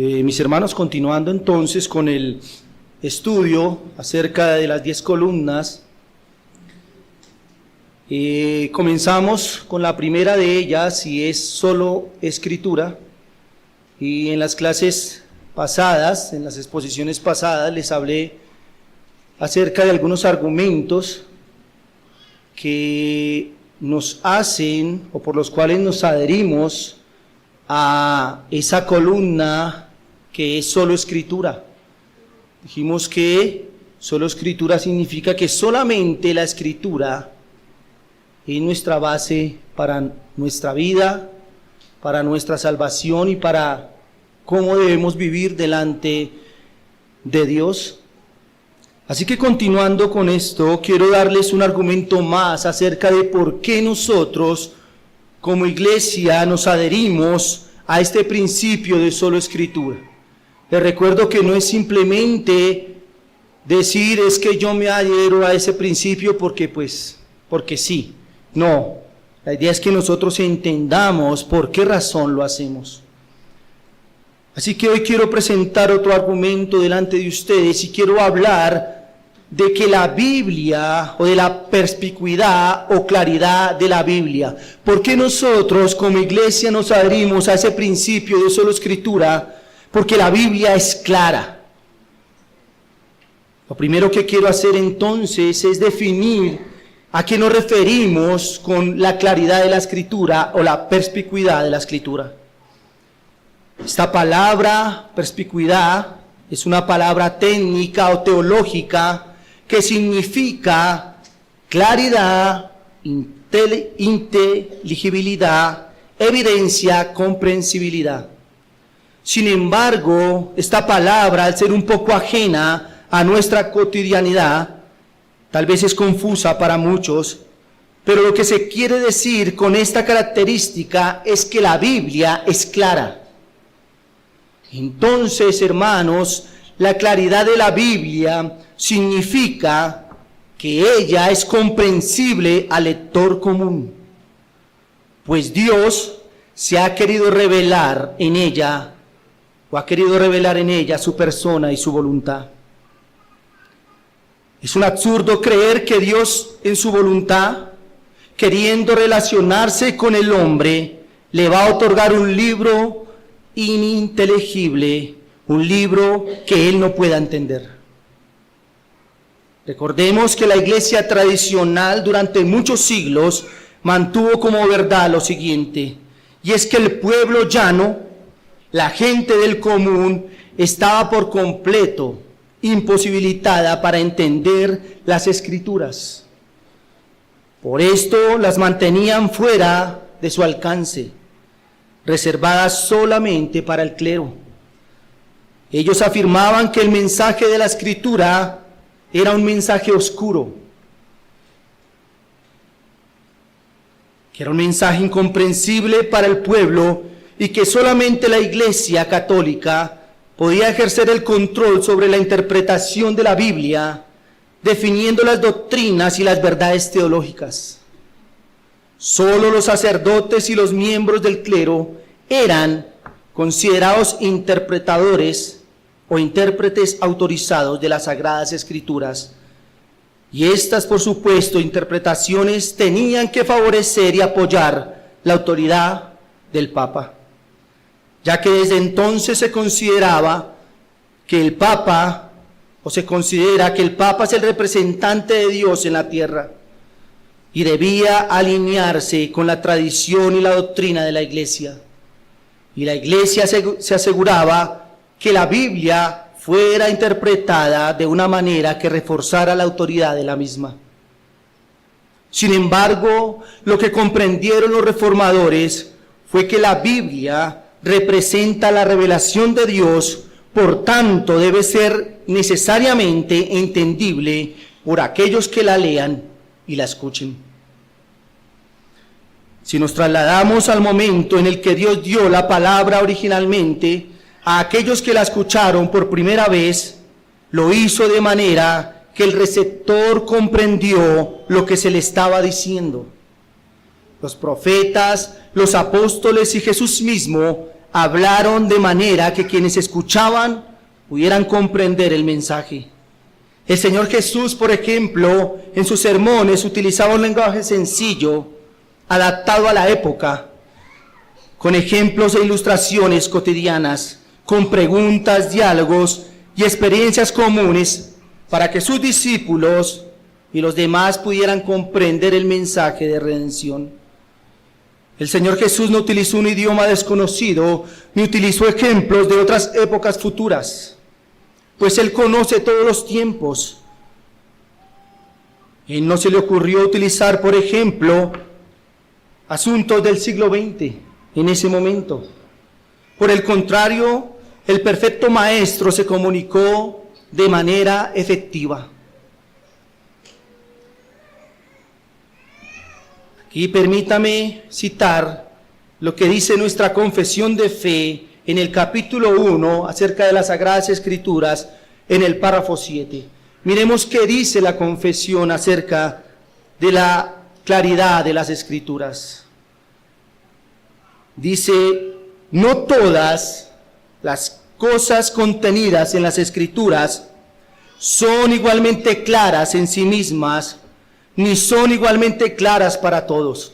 Mis hermanos, continuando entonces con el estudio acerca de las 10 columnas, comenzamos con la primera de ellas, y es solo escritura. Y en las clases pasadas, en las exposiciones pasadas, les hablé acerca de algunos argumentos que nos hacen, o por los cuales nos adherimos a esa columna que es solo escritura. Dijimos que solo escritura significa que solamente la escritura es nuestra base para nuestra vida, para nuestra salvación y para cómo debemos vivir delante de Dios. Así que continuando con esto, quiero darles un argumento más acerca de por qué nosotros como iglesia nos adherimos a este principio de solo escritura. Les recuerdo que no es simplemente decir es que yo me adhiero a ese principio porque sí. No, la idea es que nosotros entendamos por qué razón lo hacemos. Así que hoy quiero presentar otro argumento delante de ustedes y quiero hablar de que la Biblia, o de la perspicuidad o claridad de la Biblia. ¿Por qué nosotros como iglesia nos adherimos a ese principio de solo escritura? Porque la Biblia es clara. Lo primero que quiero hacer entonces es definir a qué nos referimos con la claridad de la escritura o la perspicuidad de la escritura. Esta palabra, perspicuidad, es una palabra técnica o teológica que significa claridad, inteligibilidad, evidencia, comprensibilidad. Sin embargo, esta palabra, al ser un poco ajena a nuestra cotidianidad, tal vez es confusa para muchos, pero lo que se quiere decir con esta característica es que la Biblia es clara. Entonces, hermanos, la claridad de la Biblia significa que ella es comprensible al lector común, pues Dios se ha querido revelar en ella, o ha querido revelar en ella su persona y su voluntad. Es un absurdo creer que Dios en su voluntad, queriendo relacionarse con el hombre, le va a otorgar un libro ininteligible, un libro que él no pueda entender. Recordemos que la iglesia tradicional durante muchos siglos mantuvo como verdad lo siguiente, y es que el pueblo llano, la gente del común, estaba por completo imposibilitada para entender las escrituras. Por esto las mantenían fuera de su alcance, reservadas solamente para el clero. Ellos afirmaban que el mensaje de la escritura era un mensaje oscuro, que era un mensaje incomprensible para el pueblo y que solamente la Iglesia católica podía ejercer el control sobre la interpretación de la Biblia, definiendo las doctrinas y las verdades teológicas. Solo los sacerdotes y los miembros del clero eran considerados interpretadores o intérpretes autorizados de las Sagradas Escrituras, y estas, por supuesto, interpretaciones tenían que favorecer y apoyar la autoridad del Papa, ya que desde entonces se consideraba que el Papa, o se considera que el Papa es el representante de Dios en la tierra, y debía alinearse con la tradición y la doctrina de la Iglesia. Y la Iglesia se aseguraba que la Biblia fuera interpretada de una manera que reforzara la autoridad de la misma. Sin embargo, lo que comprendieron los reformadores fue que la Biblia representa la revelación de Dios, por tanto debe ser necesariamente entendible por aquellos que la lean y la escuchen. Si nos trasladamos al momento en el que Dios dio la palabra originalmente a aquellos que la escucharon por primera vez, lo hizo de manera que el receptor comprendió lo que se le estaba diciendo. Los profetas, los apóstoles y Jesús mismo hablaron de manera que quienes escuchaban pudieran comprender el mensaje. El Señor Jesús, por ejemplo, en sus sermones utilizaba un lenguaje sencillo, adaptado a la época, con ejemplos e ilustraciones cotidianas, con preguntas, diálogos y experiencias comunes para que sus discípulos y los demás pudieran comprender el mensaje de redención. El Señor Jesús no utilizó un idioma desconocido, ni utilizó ejemplos de otras épocas futuras, pues Él conoce todos los tiempos. Él no se le ocurrió utilizar, por ejemplo, asuntos del siglo XX en ese momento. Por el contrario, el perfecto Maestro se comunicó de manera efectiva. Y permítame citar lo que dice nuestra confesión de fe en el capítulo 1 acerca de las Sagradas Escrituras, en el párrafo 7. Miremos qué dice la confesión acerca de la claridad de las Escrituras. Dice: no todas las cosas contenidas en las Escrituras son igualmente claras en sí mismas, ni son igualmente claras para todos.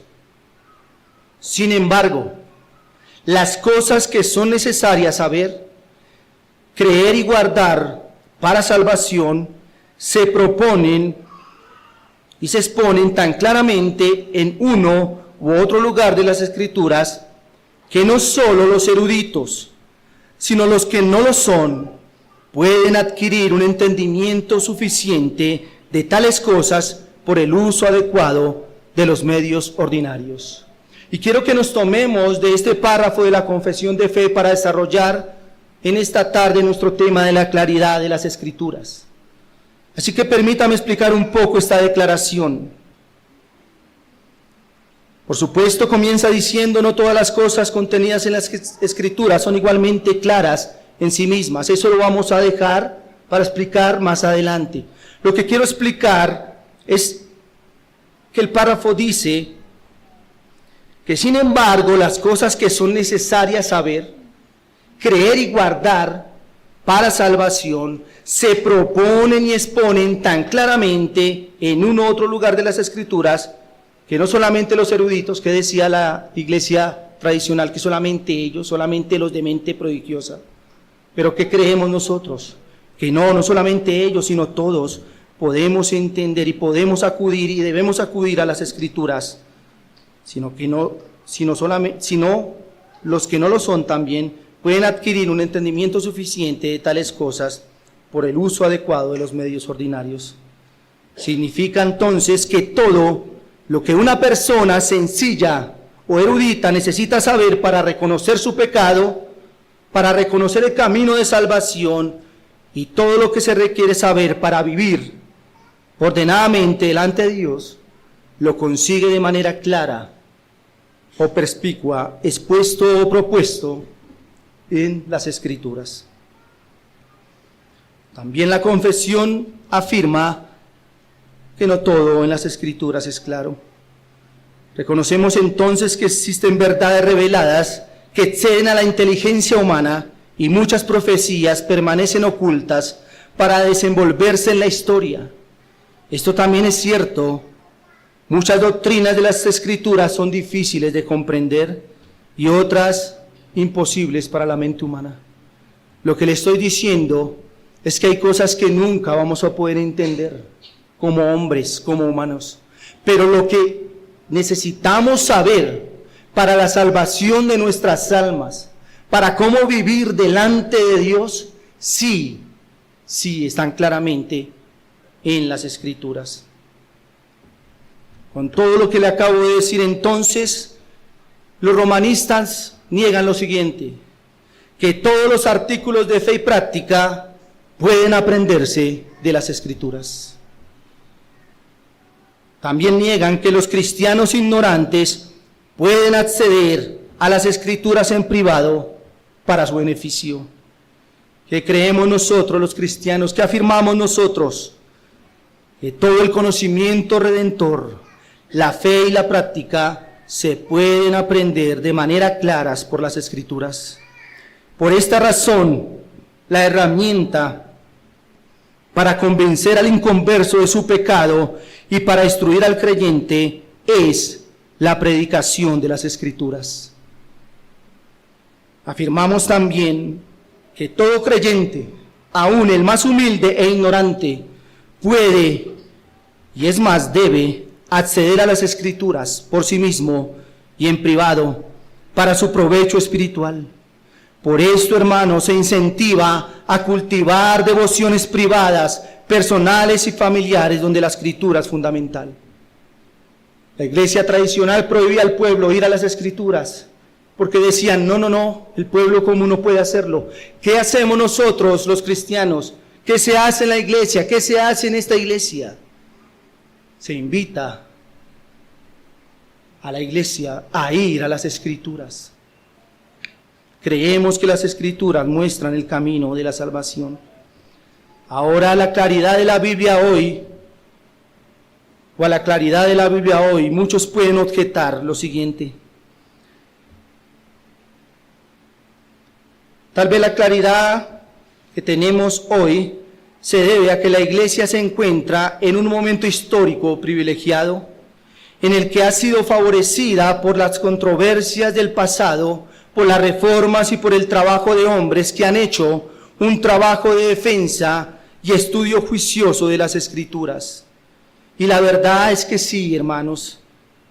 Sin embargo, las cosas que son necesarias saber, creer y guardar para salvación se proponen y se exponen tan claramente en uno u otro lugar de las Escrituras que no solo los eruditos, sino los que no lo son, pueden adquirir un entendimiento suficiente de tales cosas por el uso adecuado de los medios ordinarios. Y quiero que nos tomemos de este párrafo de la confesión de fe para desarrollar en esta tarde nuestro tema de la claridad de las Escrituras. Así que permítame explicar un poco esta declaración. Por supuesto, comienza diciendo: no todas las cosas contenidas en las Escrituras son igualmente claras en sí mismas. Eso lo vamos a dejar para explicar más adelante. Lo que quiero explicar es que el párrafo dice que, sin embargo, las cosas que son necesarias saber, creer y guardar para salvación se proponen y exponen tan claramente en un u otro lugar de las Escrituras que no solamente los eruditos, que decía la iglesia tradicional, que solamente ellos, solamente los de mente prodigiosa, pero ¿qué creemos nosotros? Que no solamente ellos, sino todos podemos entender y podemos acudir y debemos acudir a las Escrituras, sino los que no lo son también pueden adquirir un entendimiento suficiente de tales cosas por el uso adecuado de los medios ordinarios. Significa entonces que todo lo que una persona sencilla o erudita necesita saber para reconocer su pecado, para reconocer el camino de salvación, y todo lo que se requiere saber para vivir ordenadamente delante de Dios, lo consigue de manera clara o perspicua, expuesto o propuesto en las Escrituras. También la confesión afirma que no todo en las Escrituras es claro. Reconocemos entonces que existen verdades reveladas que exceden a la inteligencia humana, y muchas profecías permanecen ocultas para desenvolverse en la historia. Esto también es cierto. Muchas doctrinas de las Escrituras son difíciles de comprender y otras imposibles para la mente humana. Lo que le estoy diciendo es que hay cosas que nunca vamos a poder entender como hombres, como humanos. Pero lo que necesitamos saber para la salvación de nuestras almas, para cómo vivir delante de Dios, sí están claramente en las Escrituras. Con todo lo que le acabo de decir, entonces, los romanistas niegan lo siguiente: que todos los artículos de fe y práctica pueden aprenderse de las Escrituras. También niegan que los cristianos ignorantes pueden acceder a las Escrituras en privado para su beneficio. ¿Qué creemos nosotros los cristianos? ¿Qué afirmamos nosotros? Que todo el conocimiento redentor, la fe y la práctica se pueden aprender de manera claras por las Escrituras. Por esta razón, la herramienta para convencer al inconverso de su pecado y para instruir al creyente es la predicación de las Escrituras. Afirmamos también que todo creyente, aun el más humilde e ignorante, puede, y es más, debe acceder a las Escrituras por sí mismo y en privado para su provecho espiritual. Por esto, hermanos, se incentiva a cultivar devociones privadas, personales y familiares donde la Escritura es fundamental. La iglesia tradicional prohibía al pueblo ir a las Escrituras porque decían, no, el pueblo común no puede hacerlo. ¿Qué hacemos nosotros los cristianos? ¿Qué se hace en la iglesia? ¿Qué se hace en esta iglesia? Se invita a la iglesia a ir a las Escrituras. Creemos que las Escrituras muestran el camino de la salvación. Ahora, a la claridad de la Biblia hoy, muchos pueden objetar lo siguiente. Tal vez la claridad que tenemos hoy se debe a que la iglesia se encuentra en un momento histórico privilegiado, en el que ha sido favorecida por las controversias del pasado, por las reformas y por el trabajo de hombres que han hecho un trabajo de defensa y estudio juicioso de las Escrituras. Y la verdad es que sí, hermanos,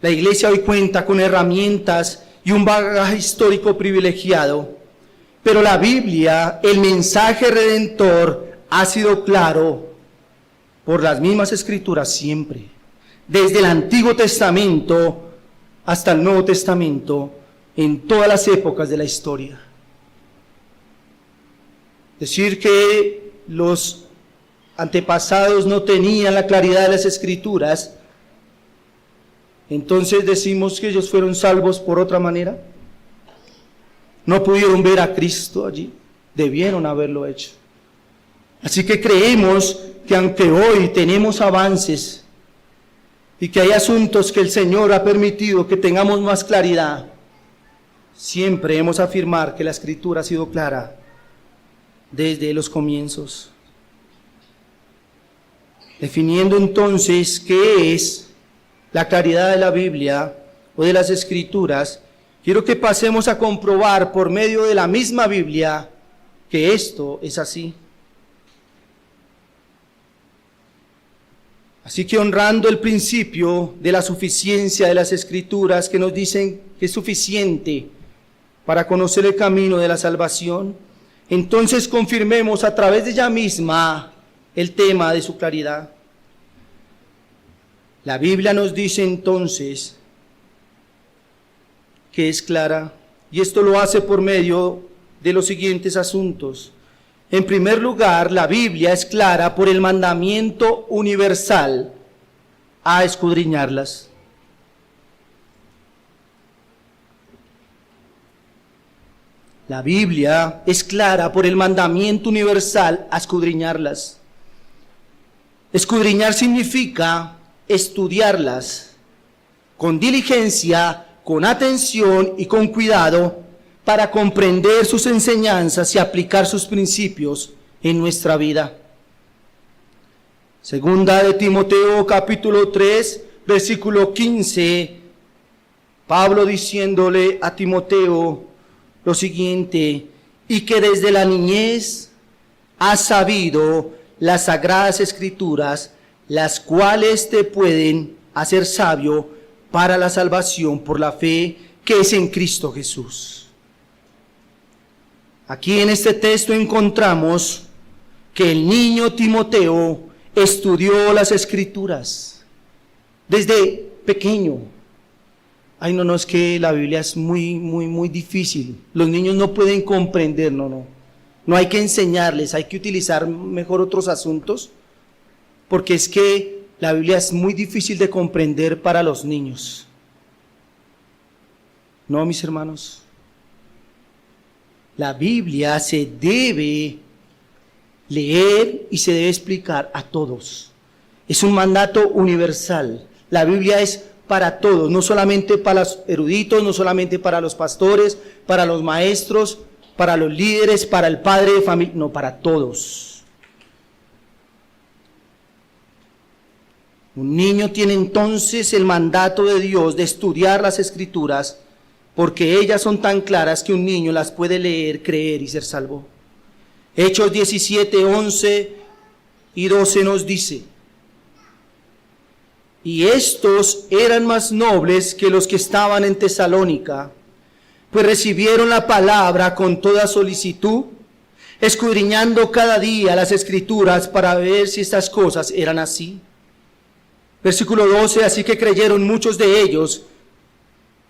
la iglesia hoy cuenta con herramientas y un bagaje histórico privilegiado, pero la Biblia, el mensaje redentor, ha sido claro por las mismas Escrituras siempre, desde el Antiguo Testamento hasta el Nuevo Testamento, en todas las épocas de la historia. Decir que los antepasados no tenían la claridad de las Escrituras, entonces decimos que ellos fueron salvos por otra manera. No pudieron ver a Cristo allí, debieron haberlo hecho. Así que creemos que aunque hoy tenemos avances y que hay asuntos que el Señor ha permitido que tengamos más claridad, siempre hemos de afirmar que la Escritura ha sido clara desde los comienzos. Definiendo entonces qué es la claridad de la Biblia o de las Escrituras, quiero que pasemos a comprobar por medio de la misma Biblia que esto es así. Así que honrando el principio de la suficiencia de las Escrituras que nos dicen que es suficiente para conocer el camino de la salvación, entonces confirmemos a través de ella misma el tema de su claridad. La Biblia nos dice entonces que es clara, y esto lo hace por medio de los siguientes asuntos. En primer lugar, la Biblia es clara por el mandamiento universal a escudriñarlas. La Biblia es clara por el mandamiento universal a escudriñarlas. Escudriñar significa estudiarlas con diligencia, con atención y con cuidado para comprender sus enseñanzas y aplicar sus principios en nuestra vida. Segunda de Timoteo capítulo 3, versículo 15, Pablo diciéndole a Timoteo lo siguiente: y que desde la niñez has sabido las sagradas Escrituras, las cuales te pueden hacer sabio para la salvación por la fe que es en Cristo Jesús. Aquí en este texto encontramos que el niño Timoteo estudió las Escrituras desde pequeño. Ay, no, es que la Biblia es muy difícil. Los niños no pueden comprender, no hay que enseñarles, hay que utilizar mejor otros asuntos, porque es que la Biblia es muy difícil de comprender para los niños. No, mis hermanos. La Biblia se debe leer y se debe explicar a todos. Es un mandato universal. La Biblia es para todos, no solamente para los eruditos, no solamente para los pastores, para los maestros, para los líderes, para el padre de familia, no, para todos. Un niño tiene entonces el mandato de Dios de estudiar las Escrituras, porque ellas son tan claras que un niño las puede leer, creer y ser salvo. Hechos 17, 11 y 12 nos dice: y estos eran más nobles que los que estaban en Tesalónica, pues recibieron la palabra con toda solicitud, escudriñando cada día las Escrituras para ver si estas cosas eran así. Versículo 12, así que creyeron muchos de ellos,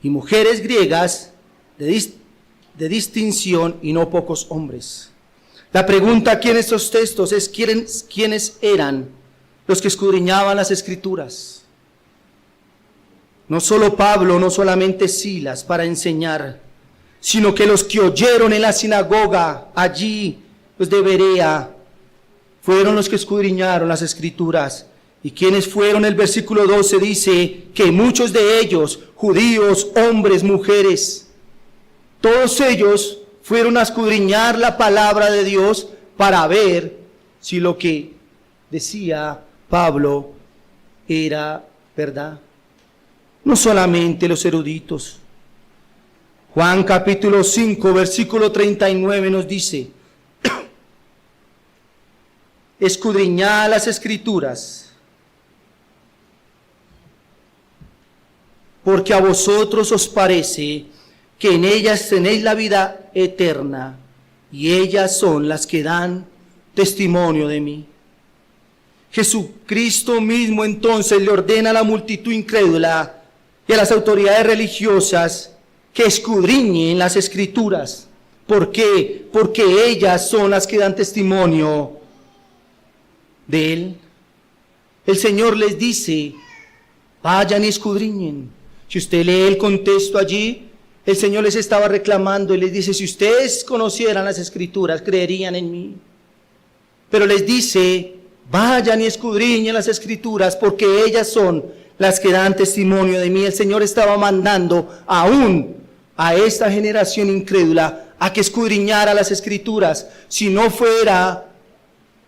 y mujeres griegas de distinción, y no pocos hombres. La pregunta aquí en estos textos es: ¿quiénes eran los que escudriñaban las Escrituras? No solo Pablo, no solamente Silas para enseñar, sino que los que oyeron en la sinagoga allí, los de Berea, fueron los que escudriñaron las Escrituras. ¿Y quiénes fueron? El versículo 12 dice que muchos de ellos, judíos, hombres, mujeres, todos ellos fueron a escudriñar la palabra de Dios para ver si lo que decía Pablo era verdad. No solamente los eruditos. Juan capítulo 5, versículo 39 nos dice: escudriñad las Escrituras, porque a vosotros os parece que en ellas tenéis la vida eterna, y ellas son las que dan testimonio de mí. Jesucristo mismo entonces le ordena a la multitud incrédula y a las autoridades religiosas que escudriñen las Escrituras. ¿Por qué? Porque ellas son las que dan testimonio de Él. El Señor les dice: vayan y escudriñen. Si usted lee el contexto allí, el Señor les estaba reclamando y les dice: si ustedes conocieran las Escrituras, creerían en mí. Pero les dice: vayan y escudriñen las Escrituras, porque ellas son las que dan testimonio de mí. El Señor estaba mandando aún a esta generación incrédula a que escudriñara las Escrituras. Si no fuera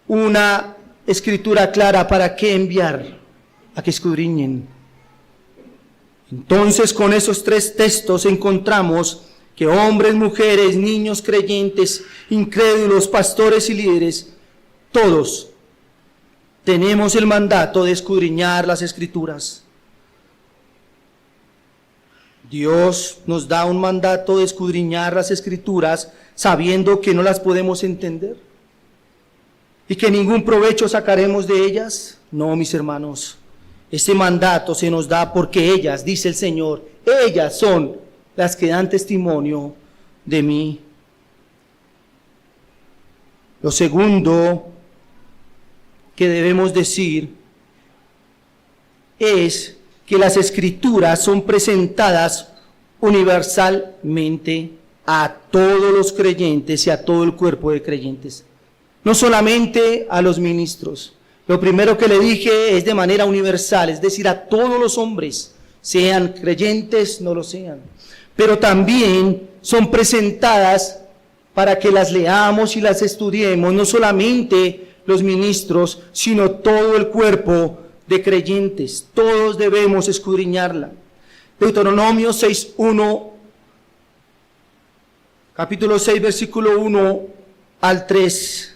una Escritura clara, ¿para qué enviar a que escudriñen? Entonces, con esos tres textos encontramos que hombres, mujeres, niños creyentes, incrédulos, pastores y líderes, todos tenemos el mandato de escudriñar las Escrituras. Dios nos da un mandato de escudriñar las Escrituras sabiendo que no las podemos entender y que ningún provecho sacaremos de ellas. No, mis hermanos. Este mandato se nos da porque ellas, dice el Señor, ellas son las que dan testimonio de mí. Lo segundo que debemos decir es que las Escrituras son presentadas universalmente a todos los creyentes y a todo el cuerpo de creyentes, no solamente a los ministros. Lo primero que le dije es de manera universal, es decir, a todos los hombres, sean creyentes, no lo sean. Pero también son presentadas para que las leamos y las estudiemos, no solamente los ministros, sino todo el cuerpo de creyentes. Todos debemos escudriñarla. Deuteronomio 6:1, capítulo 6, versículo 1 al 3.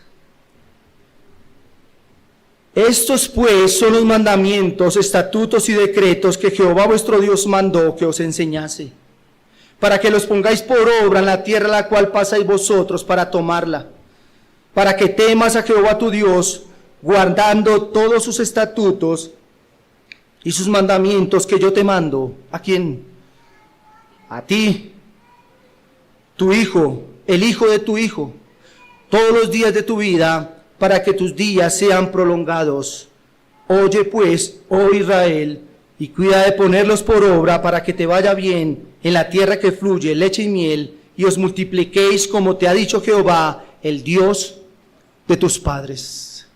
Estos pues son los mandamientos, estatutos y decretos que Jehová vuestro Dios mandó que os enseñase, para que los pongáis por obra en la tierra a la cual pasáis vosotros para tomarla, para que temas a Jehová tu Dios, guardando todos sus estatutos y sus mandamientos que yo te mando. ¿A quién? A ti, tu hijo, el hijo de tu hijo, todos los días de tu vida, para que tus días sean prolongados. Oye pues, oh Israel, y cuida de ponerlos por obra para que te vaya bien en la tierra que fluye leche y miel, y os multipliquéis como te ha dicho Jehová, el Dios de tus padres.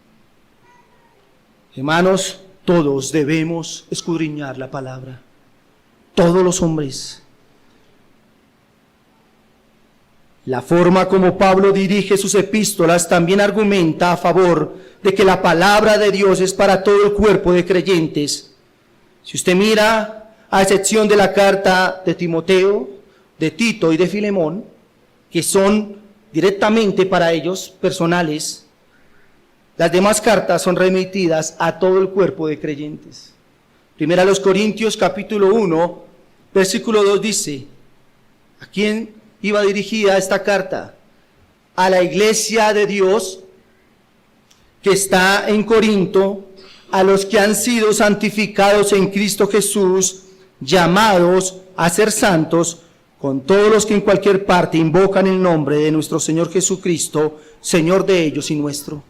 Hermanos, todos debemos escudriñar la palabra. Todos los hombres. La forma como Pablo dirige sus epístolas también argumenta a favor de que la palabra de Dios es para todo el cuerpo de creyentes. Si usted mira, a excepción de la carta de Timoteo, de Tito y de Filemón, que son directamente para ellos personales, las demás cartas son remitidas a todo el cuerpo de creyentes. Primera a los Corintios capítulo 1, versículo 2 dice, ¿a quién iba dirigida esta carta? A la iglesia de Dios que está en Corinto, a los que han sido santificados en Cristo Jesús, llamados a ser santos, con todos los que en cualquier parte invocan el nombre de nuestro Señor Jesucristo, Señor de ellos y nuestro.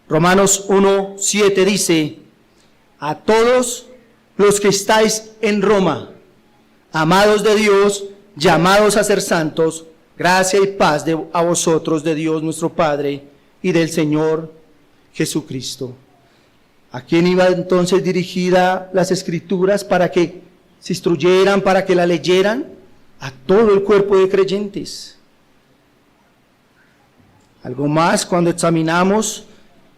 Romanos 1:7 dice, a todos los que estáis en Roma, amados de Dios, llamados a ser santos, gracia y paz a vosotros de Dios nuestro Padre y del Señor Jesucristo. ¿A quién iba entonces dirigida las Escrituras para que se instruyeran, para que la leyeran? A todo el cuerpo de creyentes. Algo más, cuando examinamos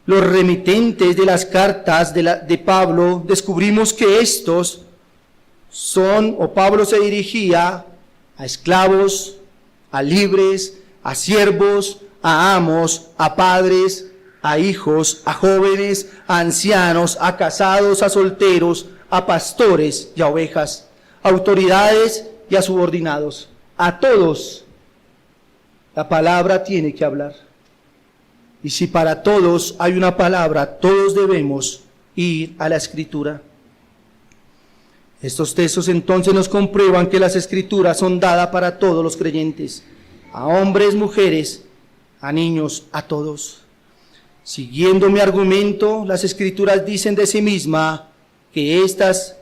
los remitentes de las cartas de Pablo, descubrimos que estos son, o Pablo se dirigía a esclavos, a libres, a siervos, a amos, a padres, a hijos, a jóvenes, a ancianos, a casados, a solteros, a pastores y a ovejas, a autoridades y a subordinados. A todos la palabra tiene que hablar. Y si para todos hay una palabra, todos debemos ir a la Escritura. Estos textos entonces nos comprueban que las Escrituras son dadas para todos los creyentes, a hombres, mujeres, a niños, a todos. Siguiendo mi argumento, las Escrituras dicen de sí mismas que estas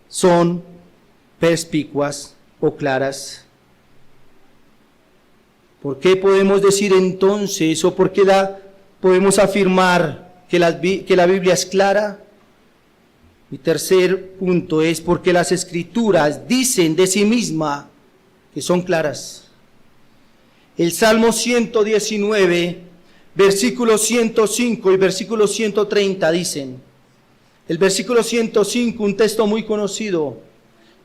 son perspicuas o claras. ¿Por qué podemos decir entonces, o por qué podemos afirmar que la Biblia es clara? Mi tercer punto es porque las Escrituras dicen de sí misma que son claras. El Salmo 119, versículos 105 y versículo 130 dicen, el versículo 105, un texto muy conocido,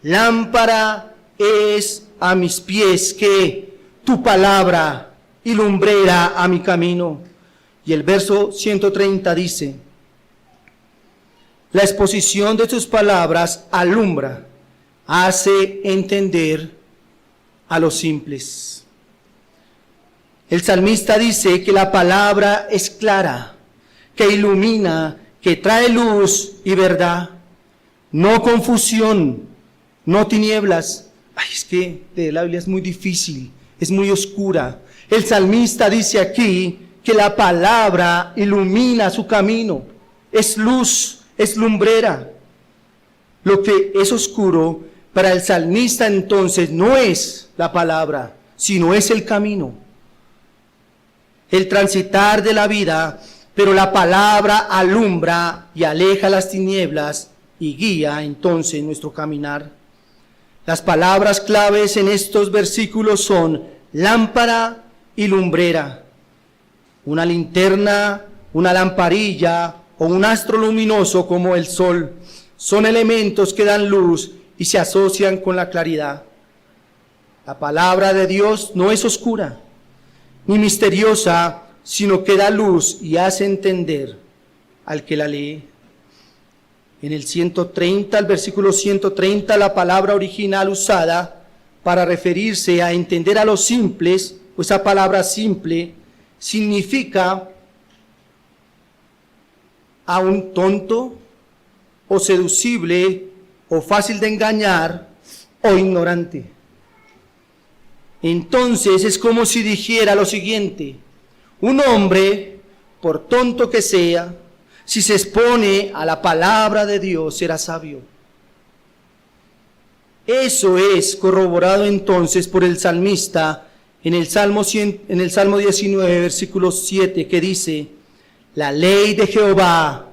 lámpara es a mis pies que tu palabra y lumbrera a mi camino. Y el verso 130 dice, la exposición de tus palabras alumbra, hace entender a los simples. El salmista dice que la palabra es clara, que ilumina, que trae luz y verdad, no confusión, no tinieblas. Ay, es que leer la Biblia es muy difícil, es muy oscura. El salmista dice aquí que la palabra ilumina su camino, es luz, es lumbrera. Lo que es oscuro para el salmista entonces no es la palabra, sino es el camino, el transitar de la vida, pero la palabra alumbra y aleja las tinieblas y guía entonces nuestro caminar. Las palabras claves en estos versículos son lámpara y lumbrera. Una linterna, una lamparilla o un astro luminoso como el sol son elementos que dan luz y se asocian con la claridad. La palabra de Dios no es oscura ni misteriosa, sino que da luz y hace entender al que la lee. En el 130, el versículo 130, la palabra original usada para referirse a entender a los simples, o esa palabra simple, significa a un tonto, o seducible, o fácil de engañar, o ignorante. Entonces es como si dijera lo siguiente: un hombre, por tonto que sea, si se expone a la palabra de Dios, será sabio. Eso es corroborado entonces por el salmista en el Salmo 19, versículo 7, que dice: la ley de Jehová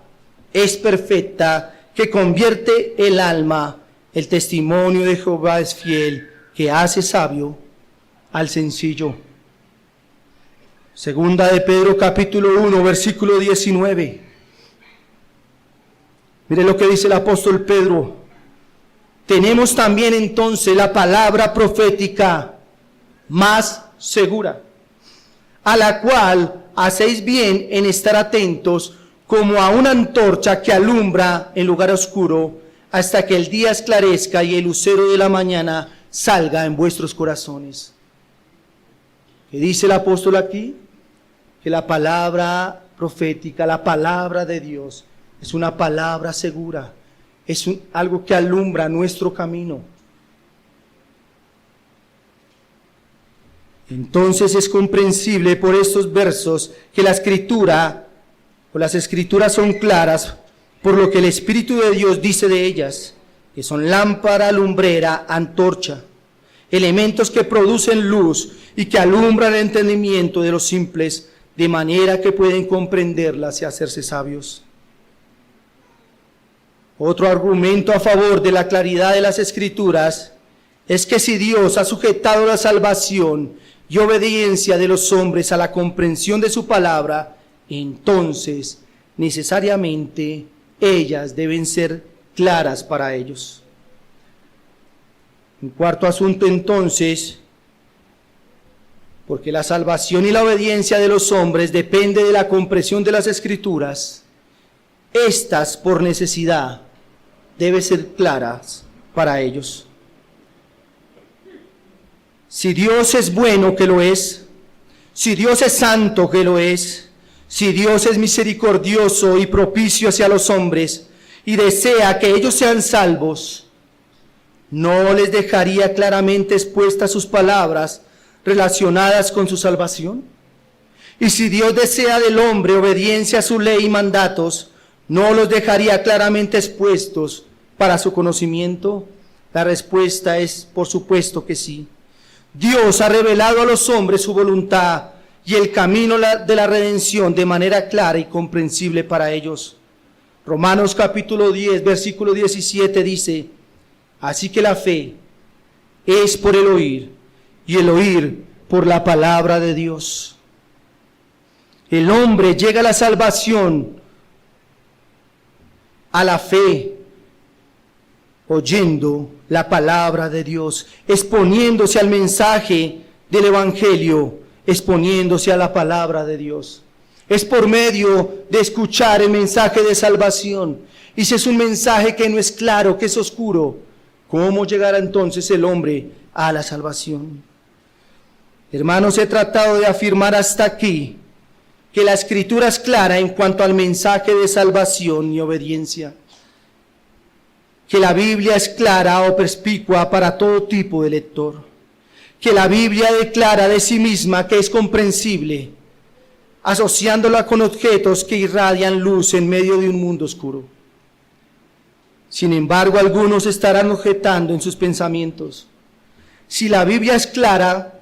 es perfecta, que convierte el alma. El testimonio de Jehová es fiel, que hace sabio al sencillo. Segunda de Pedro capítulo 1, versículo 19. Mire lo que dice el apóstol Pedro. Tenemos también entonces la palabra profética más segura, a la cual hacéis bien en estar atentos como a una antorcha que alumbra en lugar oscuro, hasta que el día esclarezca y el lucero de la mañana salga en vuestros corazones. ¿Qué dice el apóstol aquí? Que la palabra profética, la palabra de Dios, es una palabra segura, es algo que alumbra nuestro camino. Entonces es comprensible por estos versos que la escritura o las escrituras son claras por lo que el Espíritu de Dios dice de ellas, que son lámpara, lumbrera, antorcha, elementos que producen luz y que alumbran el entendimiento de los simples, de manera que pueden comprenderlas y hacerse sabios. Otro argumento a favor de la claridad de las Escrituras es que si Dios ha sujetado la salvación y obediencia de los hombres a la comprensión de su palabra, entonces necesariamente ellas deben ser claras para ellos. Un cuarto asunto entonces, porque la salvación y la obediencia de los hombres depende de la comprensión de las Escrituras, estas por necesidad deben ser claras para ellos. Si Dios es bueno, que lo es; si Dios es santo, que lo es; si Dios es misericordioso y propicio hacia los hombres y desea que ellos sean salvos, ¿no les dejaría claramente expuestas sus palabras relacionadas con su salvación? Y si Dios desea del hombre obediencia a su ley y mandatos, ¿no los dejaría claramente expuestos para su conocimiento? La respuesta es, por supuesto que sí. Dios ha revelado a los hombres su voluntad y el camino de la redención de manera clara y comprensible para ellos. Romanos capítulo 10, versículo 17 dice: así que la fe es por el oír, y el oír por la palabra de Dios. El hombre llega a la salvación, a la fe, oyendo la palabra de Dios, exponiéndose al mensaje del Evangelio, exponiéndose a la palabra de Dios. Es por medio de escuchar el mensaje de salvación. Y si es un mensaje que no es claro, que es oscuro, ¿cómo llegará entonces el hombre a la salvación? Hermanos, he tratado de afirmar hasta aquí que la Escritura es clara en cuanto al mensaje de salvación y obediencia, que la Biblia es clara o perspicua para todo tipo de lector, que la Biblia declara de sí misma que es comprensible, asociándola con objetos que irradian luz en medio de un mundo oscuro. Sin embargo, algunos estarán objetando en sus pensamientos: si la Biblia es clara,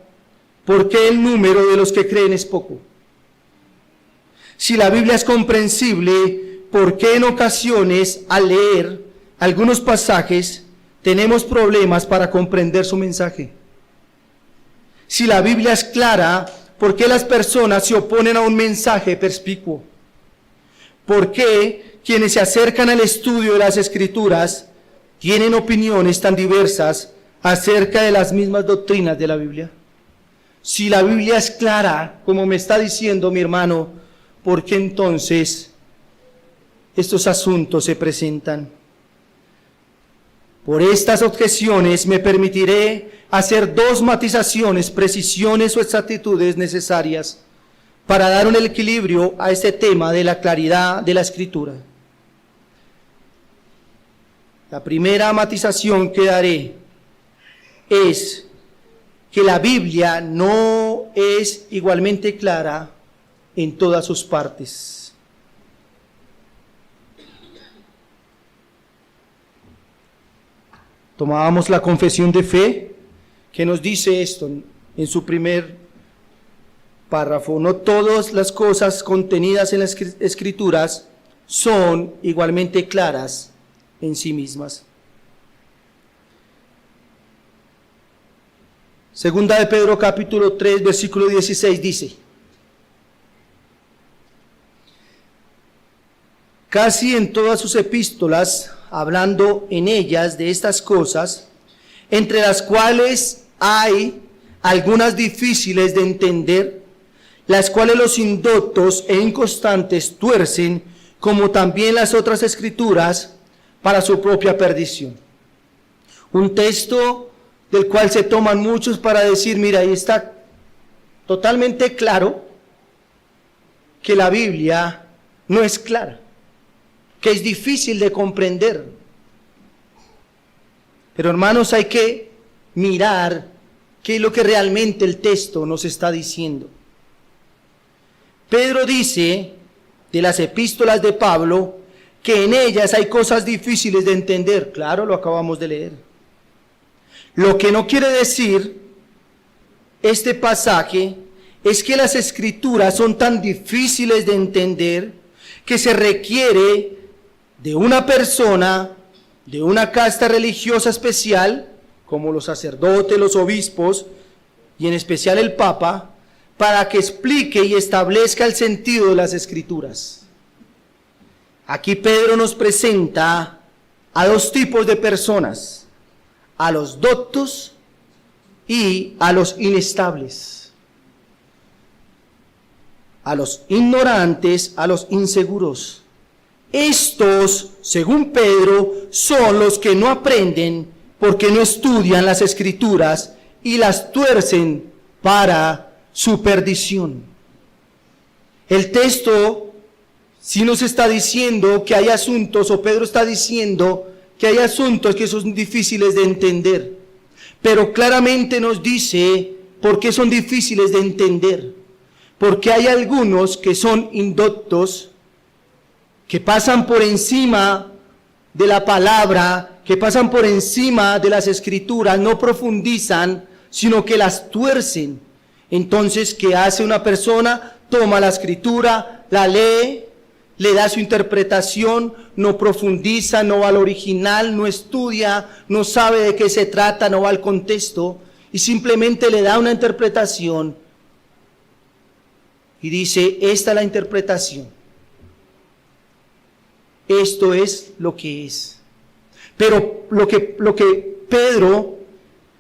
¿por qué el número de los que creen es poco? Si la Biblia es comprensible, ¿por qué en ocasiones al leer algunos pasajes tenemos problemas para comprender su mensaje? Si la Biblia es clara, ¿por qué las personas se oponen a un mensaje perspicuo? ¿Por qué quienes se acercan al estudio de las Escrituras tienen opiniones tan diversas acerca de las mismas doctrinas de la Biblia? Si la Biblia es clara, como me está diciendo mi hermano, ¿por qué entonces estos asuntos se presentan? Por estas objeciones me permitiré hacer dos matizaciones, precisiones o exactitudes necesarias para dar un equilibrio a este tema de la claridad de la Escritura. La primera matización que daré es que la Biblia no es igualmente clara en todas sus partes. Tomábamos la confesión de fe, que nos dice esto en su primer párrafo: no todas las cosas contenidas en las Escrituras son igualmente claras en sí mismas. Segunda de Pedro capítulo 3, versículo 16 dice: casi en todas sus epístolas, hablando en ellas de estas cosas, entre las cuales hay algunas difíciles de entender, las cuales los indoctos e inconstantes tuercen, como también las otras escrituras, para su propia perdición. Un texto del cual se toman muchos para decir, mira, ahí está totalmente claro que la Biblia no es clara, que es difícil de comprender. Pero hermanos, hay que mirar qué es lo que realmente el texto nos está diciendo. Pedro dice de las epístolas de Pablo que en ellas hay cosas difíciles de entender. Claro, lo acabamos de leer. Lo que no quiere decir este pasaje es que las escrituras son tan difíciles de entender que se requiere de una persona, de una casta religiosa especial, como los sacerdotes, los obispos, y en especial el Papa, para que explique y establezca el sentido de las escrituras. Aquí Pedro nos presenta a dos tipos de personas: a los doctos y a los inestables, a los ignorantes, a los inseguros. Estos, según Pedro, son los que no aprenden porque no estudian las escrituras y las tuercen para su perdición. El texto sí nos está diciendo que hay asuntos, o Pedro está diciendo que hay asuntos que son difíciles de entender, pero claramente nos dice por qué son difíciles de entender. Porque hay algunos que son indoctos, que pasan por encima de la palabra, que pasan por encima de las escrituras, no profundizan, sino que las tuercen. Entonces, ¿qué hace una persona? Toma la escritura, la lee, le da su interpretación, no profundiza, no va al original, no estudia, no sabe de qué se trata, no va al contexto, y simplemente le da una interpretación y dice, esta es la interpretación. Esto es lo que es. Pero lo que Pedro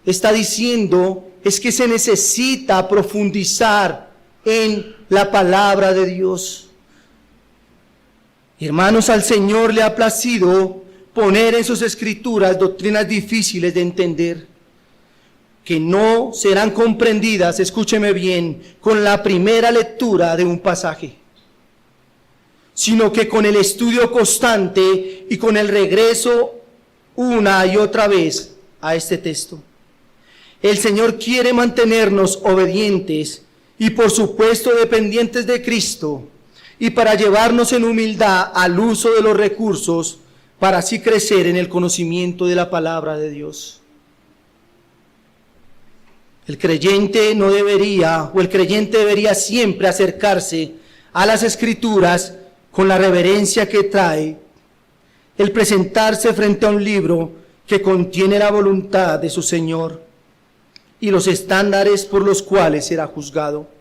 está diciendo es que se necesita profundizar en la palabra de Dios. Hermanos, al Señor le ha placido poner en sus escrituras doctrinas difíciles de entender, que no serán comprendidas, escúcheme bien, con la primera lectura de un pasaje, sino que con el estudio constante y con el regreso una y otra vez a este texto. El Señor quiere mantenernos obedientes y por supuesto dependientes de Cristo, y para llevarnos en humildad al uso de los recursos para así crecer en el conocimiento de la palabra de Dios. El creyente no debería, o el creyente debería siempre acercarse a las Escrituras con la reverencia que trae el presentarse frente a un libro que contiene la voluntad de su Señor y los estándares por los cuales será juzgado.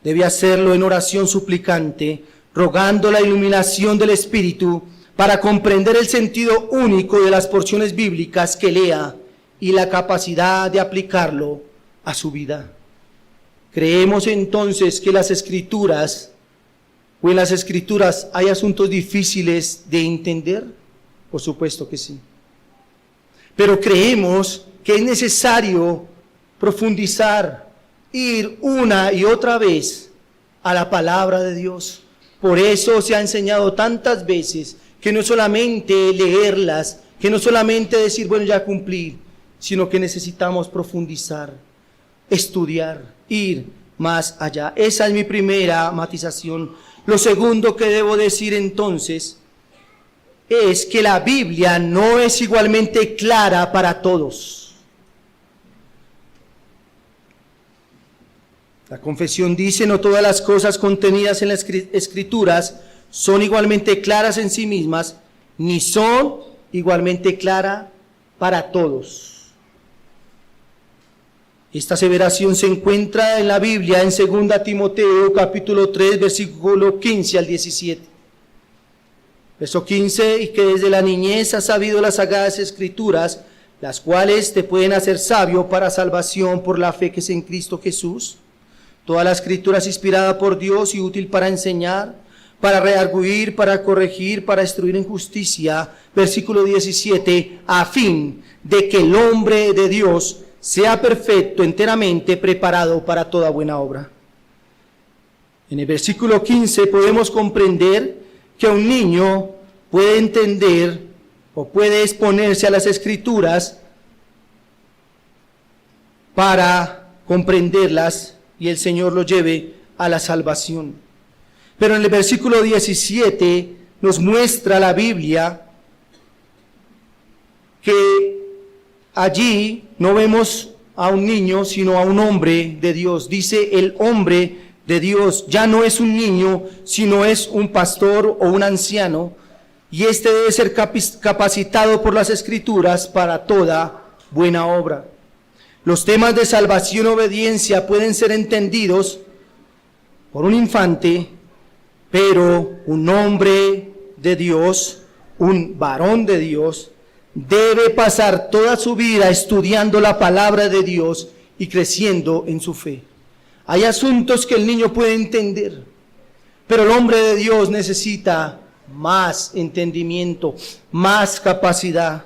Debe hacerlo en oración suplicante, rogando la iluminación del Espíritu para comprender el sentido único de las porciones bíblicas que lea y la capacidad de aplicarlo a su vida. ¿Creemos entonces que las Escrituras, o en las Escrituras hay asuntos difíciles de entender? Por supuesto que sí. Pero creemos que es necesario profundizar, ir una y otra vez a la palabra de Dios. Por eso se ha enseñado tantas veces que no solamente leerlas, que no solamente decir, bueno, ya cumplí, sino que necesitamos profundizar, estudiar, ir más allá. Esa es mi primera matización. Lo segundo que debo decir entonces es que la Biblia no es igualmente clara para todos. La confesión dice, no todas las cosas contenidas en las Escrituras son igualmente claras en sí mismas, ni son igualmente claras para todos. Esta aseveración se encuentra en la Biblia en 2 Timoteo capítulo 3 versículo 15 al 17. Verso 15, y que desde la niñez has sabido las sagradas escrituras, las cuales te pueden hacer sabio para salvación por la fe que es en Cristo Jesús. Toda la escritura es inspirada por Dios y útil para enseñar, para redarguir, para corregir, para instruir en justicia. Versículo 17, a fin de que el hombre de Dios sea perfecto, enteramente preparado para toda buena obra. En el versículo 15 podemos comprender que un niño puede entender o puede exponerse a las escrituras para comprenderlas y el Señor lo lleve a la salvación. Pero en el versículo 17 nos muestra la Biblia que allí no vemos a un niño, sino a un hombre de Dios. Dice el hombre de Dios, ya no es un niño, sino es un pastor o un anciano, y este debe ser capacitado por las Escrituras para toda buena obra. Los temas de salvación y obediencia pueden ser entendidos por un infante, pero un hombre de Dios, un varón de Dios, debe pasar toda su vida estudiando la palabra de Dios y creciendo en su fe. Hay asuntos que el niño puede entender, pero el hombre de Dios necesita más entendimiento, más capacidad.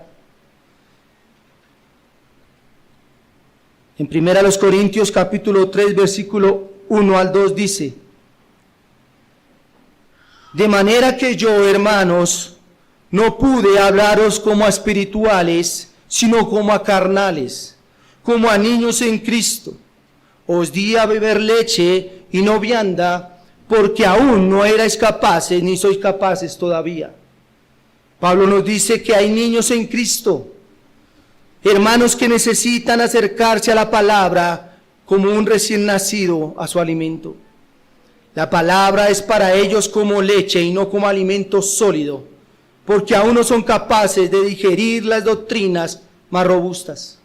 En 1 Corintios capítulo 3 versículo 1 al 2 dice: de manera que yo, hermanos, no pude hablaros como a espirituales, sino como a carnales, como a niños en Cristo. Os di a beber leche y no vianda, porque aún no erais capaces, ni sois capaces todavía. Pablo nos dice que hay niños en Cristo, hermanos que necesitan acercarse a la palabra como un recién nacido a su alimento. La palabra es para ellos como leche y no como alimento sólido, porque aún no son capaces de digerir las doctrinas más robustas.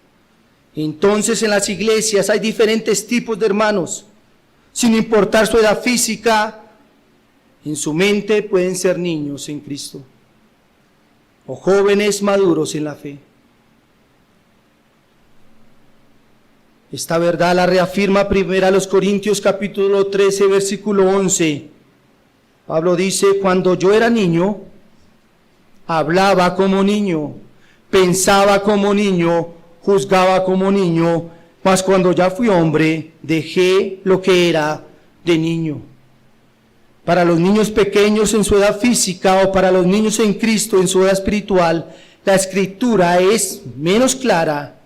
Entonces en las iglesias hay diferentes tipos de hermanos, sin importar su edad física, en su mente pueden ser niños en Cristo, o jóvenes maduros en la fe. Esta verdad la reafirma 1 Corintios capítulo 13 versículo 11. Pablo dice: cuando yo era niño, hablaba como niño, pensaba como niño, juzgaba como niño, mas cuando ya fui hombre, dejé lo que era de niño. Para los niños pequeños en su edad física o para los niños en Cristo en su edad espiritual, la escritura es menos clara,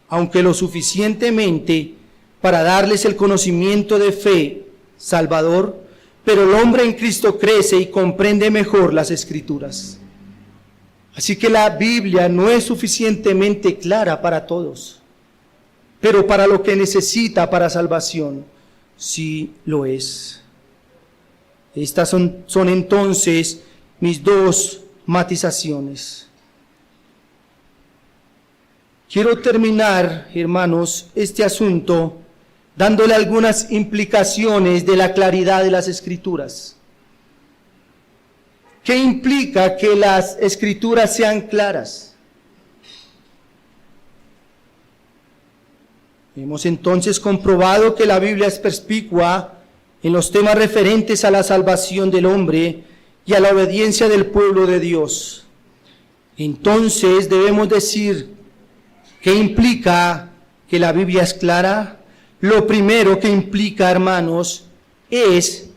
aunque lo suficientemente para darles el conocimiento de fe salvador, pero el hombre en Cristo crece y comprende mejor las Escrituras. Así que la Biblia no es suficientemente clara para todos, pero para lo que necesita para salvación, sí lo es. Estas son entonces mis dos matizaciones. Quiero terminar, hermanos, este asunto dándole algunas implicaciones de la claridad de las Escrituras. ¿Qué implica que las Escrituras sean claras? Hemos entonces comprobado que la Biblia es perspicua en los temas referentes a la salvación del hombre y a la obediencia del pueblo de Dios. Entonces debemos decir, ¿qué implica que la Biblia es clara? Lo primero que implica, hermanos, es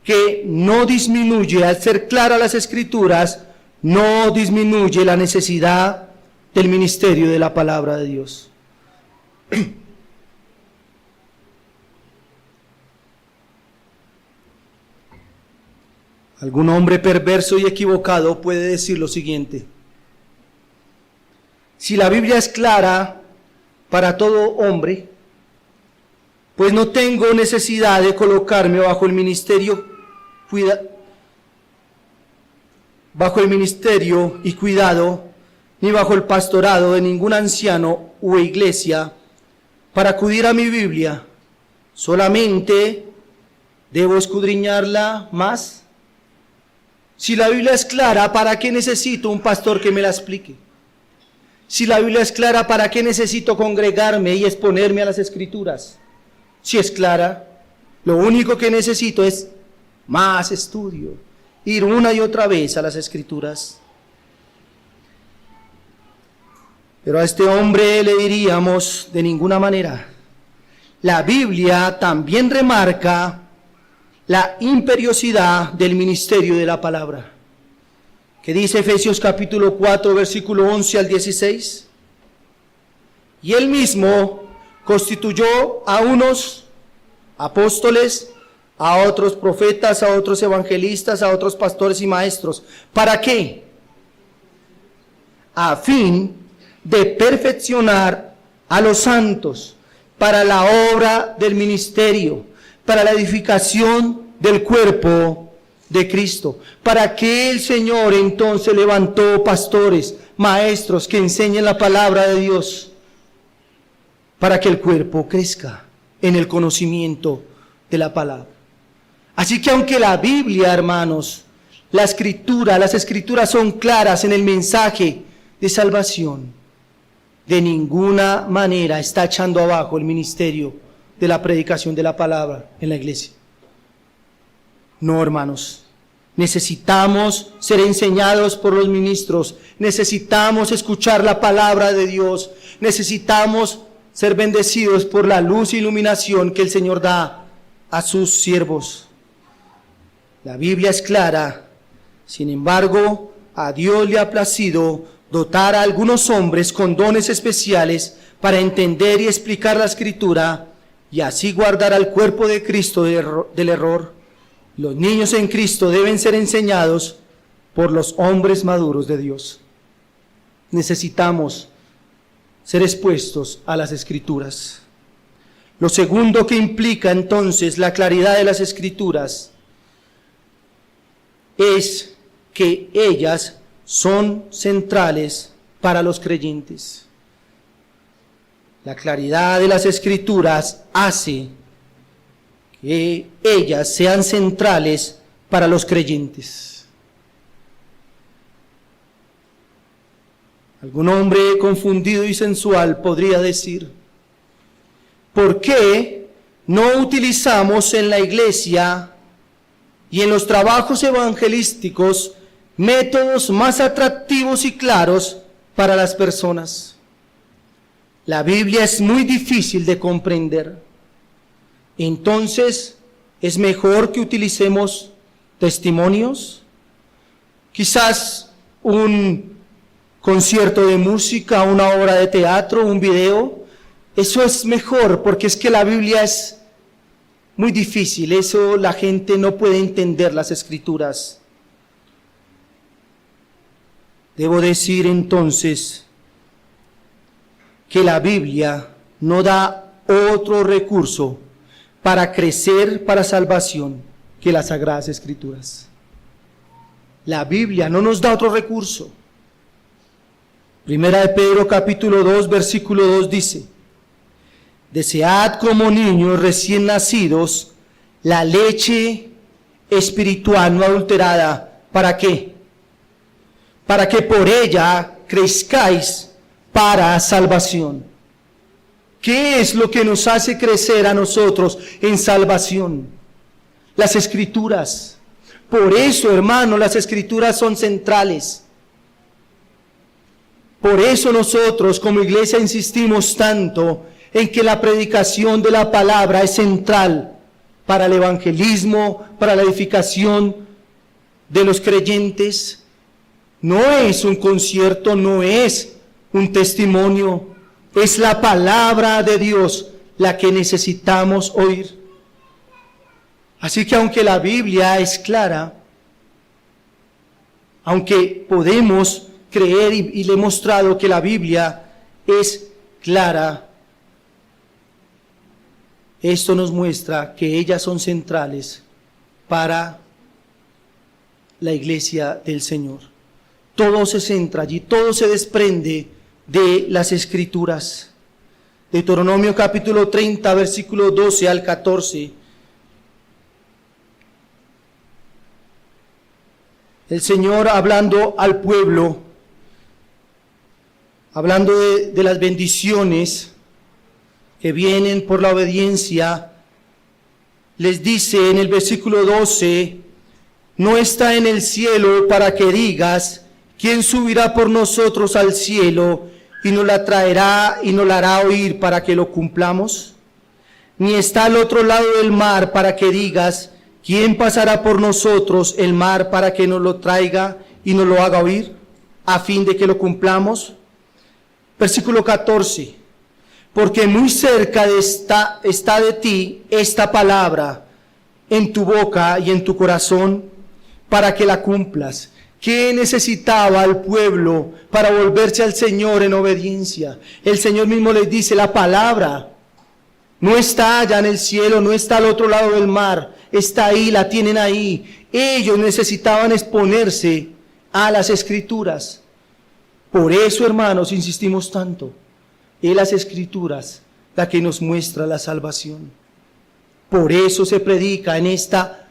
que no disminuye, al ser claras las Escrituras, no disminuye la necesidad del ministerio de la palabra de Dios. Algún hombre perverso y equivocado puede decir lo siguiente: si la Biblia es clara para todo hombre, pues no tengo necesidad de colocarme bajo el ministerio y cuidado ni bajo el pastorado de ningún anciano u iglesia para acudir a mi Biblia. Solamente debo escudriñarla más. Si la Biblia es clara, ¿para qué necesito un pastor que me la explique? Si la Biblia es clara, ¿para qué necesito congregarme y exponerme a las Escrituras? Si es clara, lo único que necesito es más estudio, ir una y otra vez a las Escrituras. Pero a este hombre le diríamos de ninguna manera. La Biblia también remarca la imperiosidad del ministerio de la palabra. ¿Qué dice Efesios capítulo 4, versículo 11 al 16? Y él mismo constituyó a unos apóstoles, a otros profetas, a otros evangelistas, a otros pastores y maestros. ¿Para qué? A fin de perfeccionar a los santos para la obra del ministerio, para la edificación del cuerpo de Cristo. ¿Para qué el Señor entonces levantó pastores, maestros que enseñen la palabra de Dios? Para que el cuerpo crezca en el conocimiento de la palabra. Así que aunque la Biblia, hermanos, las escrituras son claras en el mensaje de salvación, de ninguna manera está echando abajo el ministerio de la predicación de la palabra en la iglesia. No, hermanos, necesitamos ser enseñados por los ministros, necesitamos escuchar la palabra de Dios, necesitamos ser bendecidos por la luz e iluminación que el Señor da a sus siervos. La Biblia es clara, sin embargo, a Dios le ha placido dotar a algunos hombres con dones especiales para entender y explicar la Escritura y así guardar al cuerpo de Cristo del error. Los niños en Cristo deben ser enseñados por los hombres maduros de Dios. Necesitamos ser expuestos a las Escrituras. Lo segundo que implica entonces la claridad de las Escrituras es que ellas son centrales para los creyentes. La claridad de las Escrituras hace que ellas sean centrales para los creyentes. Algún hombre confundido y sensual podría decir: ¿por qué no utilizamos en la iglesia y en los trabajos evangelísticos métodos más atractivos y claros para las personas? La Biblia es muy difícil de comprender. Entonces, ¿es mejor que utilicemos testimonios? Quizás un concierto de música, una obra de teatro, un video. Eso es mejor porque es que la Biblia es muy difícil. Eso la gente no puede entender las Escrituras. Debo decir entonces que la Biblia no da otro recurso para crecer para salvación que las Sagradas Escrituras. La Biblia no nos da otro recurso. Primera de Pedro capítulo 2 versículo 2 dice: desead como niños recién nacidos la leche espiritual no adulterada. ¿Para qué? Para que por ella crezcáis para salvación. ¿Qué es lo que nos hace crecer a nosotros en salvación? Las Escrituras. Por eso, hermano, las Escrituras son centrales. Por eso nosotros como iglesia insistimos tanto en que la predicación de la palabra es central para el evangelismo, para la edificación de los creyentes. No es un concierto, no es un testimonio, es la palabra de Dios la que necesitamos oír. Así que aunque la Biblia es clara, aunque podemos creer y le he mostrado que la Biblia es clara, esto nos muestra que ellas son centrales para la iglesia del Señor. todo se centra allí, todo se desprende de las Escrituras. Deuteronomio capítulo 30, versículo 12 al 14. El Señor hablando al pueblo, hablando de las bendiciones que vienen por la obediencia, les dice en el versículo 12, no está en el cielo para que digas, ¿quién subirá por nosotros al cielo y nos la traerá y nos la hará oír para que lo cumplamos? Ni está al otro lado del mar para que digas, ¿quién pasará por nosotros el mar para que nos lo traiga y nos lo haga oír, a fin de que lo cumplamos? Versículo 14, porque muy cerca está de ti esta palabra en tu boca y en tu corazón, para que la cumplas. ¿Qué necesitaba el pueblo para volverse al Señor en obediencia? El Señor mismo les dice, la palabra no está allá en el cielo, no está al otro lado del mar, está ahí, la tienen ahí. Ellos necesitaban exponerse a las Escrituras. Por eso, hermanos, insistimos tanto en las Escrituras, la que nos muestra la salvación. Por eso se predica en nuestra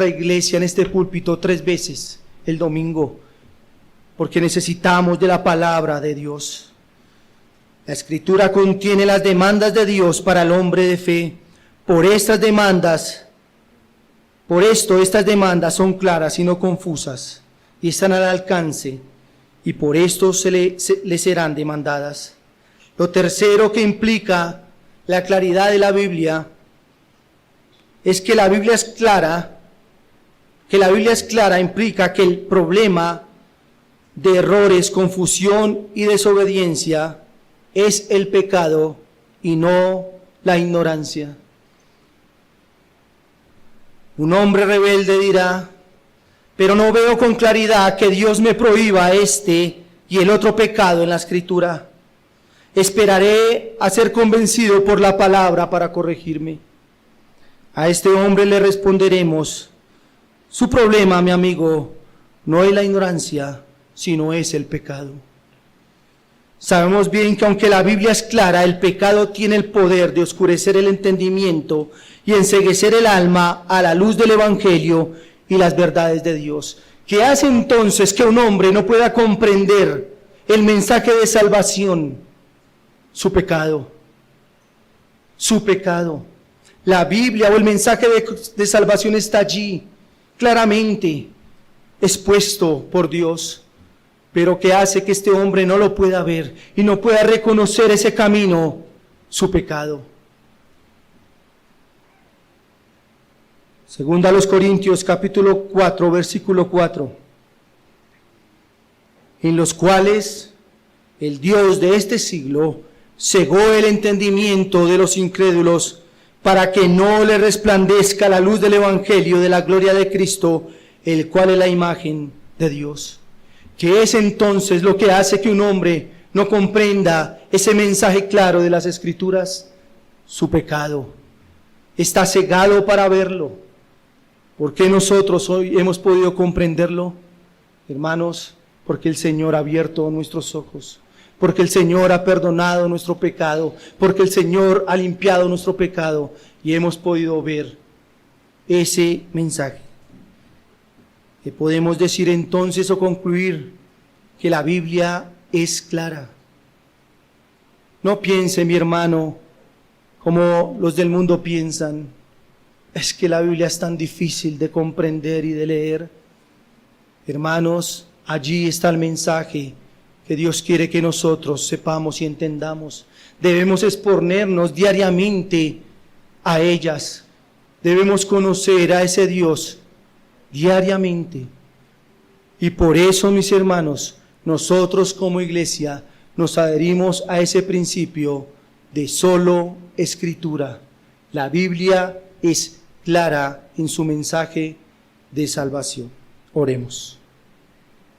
iglesia, en este púlpito, 3 veces el domingo, porque necesitamos de la palabra de Dios. La Escritura contiene las demandas de Dios para el hombre de fe. Por estas demandas son claras y no confusas, y están al alcance, y por esto le serán demandadas. Lo tercero que implica la claridad de la Biblia es que la Biblia es clara. Que la Biblia es clara implica que el problema de errores, confusión y desobediencia es el pecado y no la ignorancia. Un hombre rebelde dirá, pero no veo con claridad que Dios me prohíba este y el otro pecado en la Escritura. Esperaré a ser convencido por la palabra para corregirme. A este hombre le responderemos, su problema, mi amigo, no es la ignorancia, sino es el pecado. Sabemos bien que aunque la Biblia es clara, el pecado tiene el poder de oscurecer el entendimiento y enceguecer el alma a la luz del Evangelio y las verdades de Dios. ¿Qué hace entonces que un hombre no pueda comprender el mensaje de salvación? Su pecado. Su pecado. La Biblia o el mensaje de salvación está allí, claramente expuesto por Dios. Pero ¿qué hace que este hombre no lo pueda ver y no pueda reconocer ese camino? Su pecado. Segunda a los Corintios capítulo 4, versículo 4. En los cuales el Dios de este siglo cegó el entendimiento de los incrédulos para que no le resplandezca la luz del Evangelio de la gloria de Cristo, el cual es la imagen de Dios. ¿Qué es entonces lo que hace que un hombre no comprenda ese mensaje claro de las Escrituras? Su pecado. Está cegado para verlo. ¿Por qué nosotros hoy hemos podido comprenderlo? Hermanos, porque el Señor ha abierto nuestros ojos, porque el Señor ha perdonado nuestro pecado, porque el Señor ha limpiado nuestro pecado y hemos podido ver ese mensaje. ¿Qué podemos decir entonces o concluir? Que la Biblia es clara. No piense, mi hermano, como los del mundo piensan. Es que la Biblia es tan difícil de comprender y de leer. Hermanos, allí está el mensaje que Dios quiere que nosotros sepamos y entendamos. Debemos exponernos diariamente a ellas. Debemos conocer a ese Dios diariamente. Y por eso, mis hermanos, nosotros como iglesia nos adherimos a ese principio de solo Escritura. La Biblia es clara en su mensaje de salvación. Oremos.